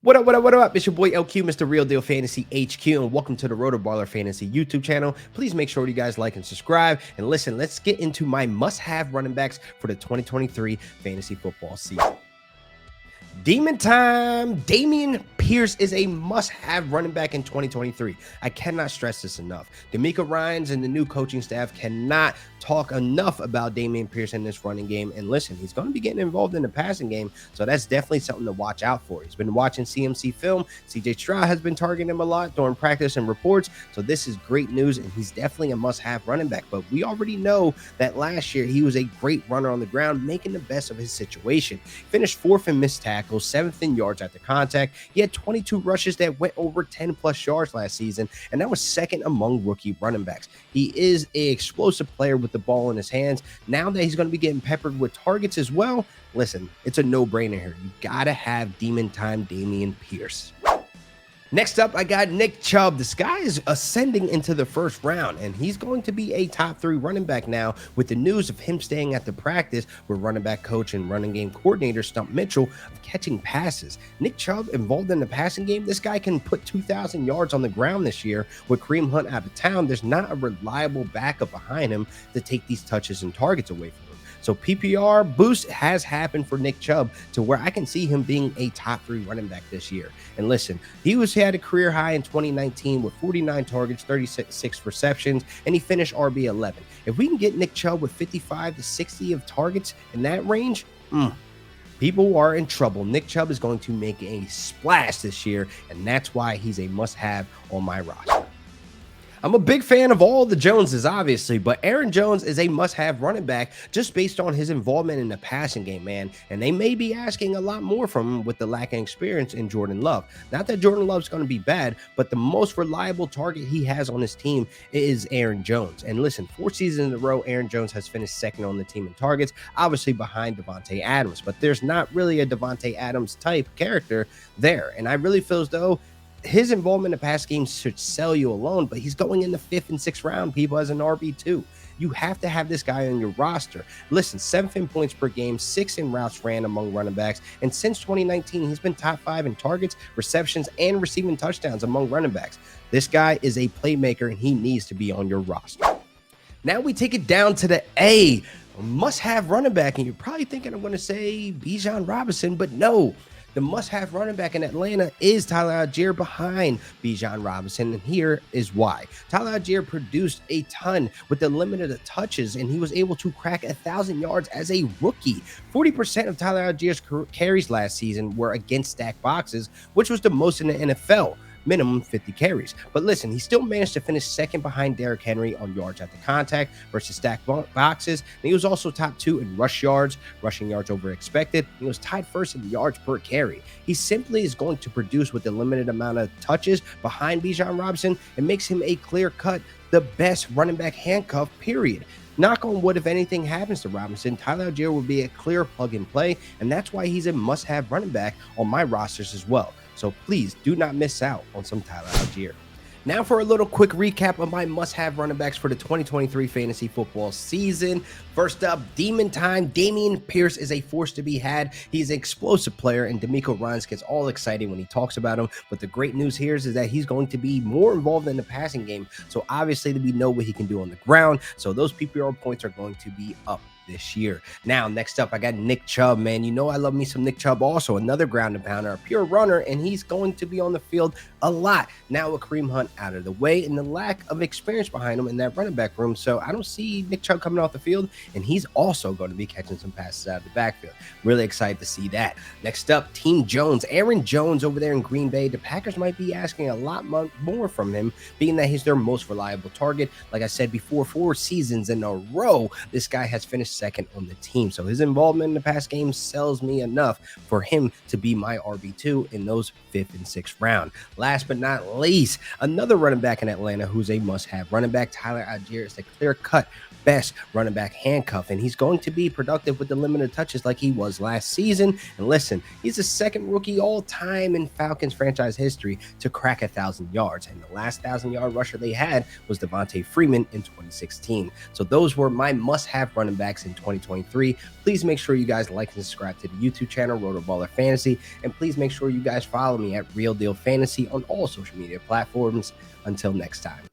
What up? It's your boy LQ, Mr. Real Deal Fantasy HQ, and welcome to the RotoBaller Fantasy YouTube channel. Please make sure you guys like and subscribe. And listen, let's get into my must-have running backs for the 2023 fantasy football season. Demon time. Dameon Pierce is a must-have running back in 2023. I cannot stress this enough. D'Amico Ryans and the new coaching staff cannot talk enough about Dameon Pierce in this running game. And listen, he's going to be getting involved in the passing game, so that's definitely something to watch out for. He's been watching CMC film. CJ Stroud has been targeting him a lot during practice and reports, so this is great news, and he's definitely a must-have running back. But we already know that last year he was a great runner on the ground, making the best of his situation. Finished 4th in missed tackles, 7th in yards after contact. He had 22 rushes that went over 10 plus yards last season, and that was 2nd among rookie running backs. He is an explosive player with the ball in his hands. Now that he's going to be getting peppered with targets as well, listen, it's a no-brainer here. You gotta have demon time Dameon Pierce. Next up, I got Nick Chubb. This guy is ascending into the first round, and he's going to be a top 3 running back now with the news of him staying at the practice with running back coach and running game coordinator Stump Mitchell of catching passes. Nick Chubb involved in the passing game. This guy can put 2,000 yards on the ground this year. With Kareem Hunt out of town, there's not a reliable backup behind him to take these touches and targets away from him. So PPR boost has happened for Nick Chubb to where I can see him being a top 3 running back this year. And listen, he had a career high in 2019 with 49 targets, 36 receptions, and he finished RB11. If we can get Nick Chubb with 55 to 60 of targets in that range, people are in trouble. Nick Chubb is going to make a splash this year, and that's why he's a must-have on my roster. I'm a big fan of all the Joneses, obviously, but Aaron Jones is a must-have running back just based on his involvement in the passing game, man. And they may be asking a lot more from him with the lacking experience in Jordan Love. Not that Jordan Love's going to be bad, but the most reliable target he has on his team is Aaron Jones. And listen, 4 seasons in a row, Aaron Jones has finished 2nd on the team in targets, obviously behind Davante Adams. But there's not really a Davante Adams type character there. And I really feel as though his involvement in the pass game should sell you alone, but he's going in the 5th and 6th round, people, as an RB2. You have to have this guy on your roster. Listen, 7th in points per game, 6th in routes ran among running backs, and since 2019, he's been top 5 in targets, receptions, and receiving touchdowns among running backs. This guy is a playmaker, and he needs to be on your roster. Now we take it down to the A, must-have running back, and you're probably thinking I'm going to say Bijan Robinson, but no. The must-have running back in Atlanta is Tyler Algier behind Bijan Robinson, and here is why. Tyler Algier produced a ton with the limited touches, and he was able to crack 1,000 yards as a rookie. 40% of Tyler Algier's carries last season were against stacked boxes, which was the most in the NFL. Minimum 50 carries. But listen, he still managed to finish 2nd behind Derrick Henry on yards after contact versus stacked boxes. And he was also top 2 in rushing yards over expected. He was tied 1st in yards per carry. He simply is going to produce with the limited amount of touches behind Bijan Robinson and makes him a clear-cut the best running back handcuff, period. Knock on wood, if anything happens to Robinson, Tyler Algier will be a clear plug-and-play, and that's why he's a must-have running back on my rosters as well. So please do not miss out on some Tyler Algier. Now for a little quick recap of my must-have running backs for the 2023 fantasy football season. First up, Demon Time. Dameon Pierce is a force to be had. He's an explosive player, and D'Amico Ryans gets all excited when he talks about him. But the great news here is that he's going to be more involved in the passing game. So obviously we know what he can do on the ground. So those PPR points are going to be up this year. Now, next up, I got Nick Chubb, man. You know I love me some Nick Chubb also, another ground and pounder, a pure runner, and he's going to be on the field a lot. Now with Kareem Hunt out of the way and the lack of experience behind him in that running back room, so I don't see Nick Chubb coming off the field, and he's also going to be catching some passes out of the backfield. Really excited to see that. Next up, Team Jones. Aaron Jones over there in Green Bay. The Packers might be asking a lot more from him, being that he's their most reliable target. Like I said before, 4 seasons in a row, this guy has finished 2nd on the team. So his involvement in the pass game sells me enough for him to be my RB2 in those 5th and 6th round. Last but not least, another running back in Atlanta who's a must-have running back. Tyler Algier is the clear-cut best running back handcuff, and he's going to be productive with the limited touches like he was last season. And listen, he's the 2nd rookie all time in Falcons franchise history to crack 1,000 yards, and the last 1,000-yard rusher they had was Devontae Freeman in 2016. So those were my must-have running backs backs in 2023. Please make sure you guys like and subscribe to the YouTube channel, RotoBaller Fantasy, and please make sure you guys follow me at Real Deal Fantasy on all social media platforms. Until next time.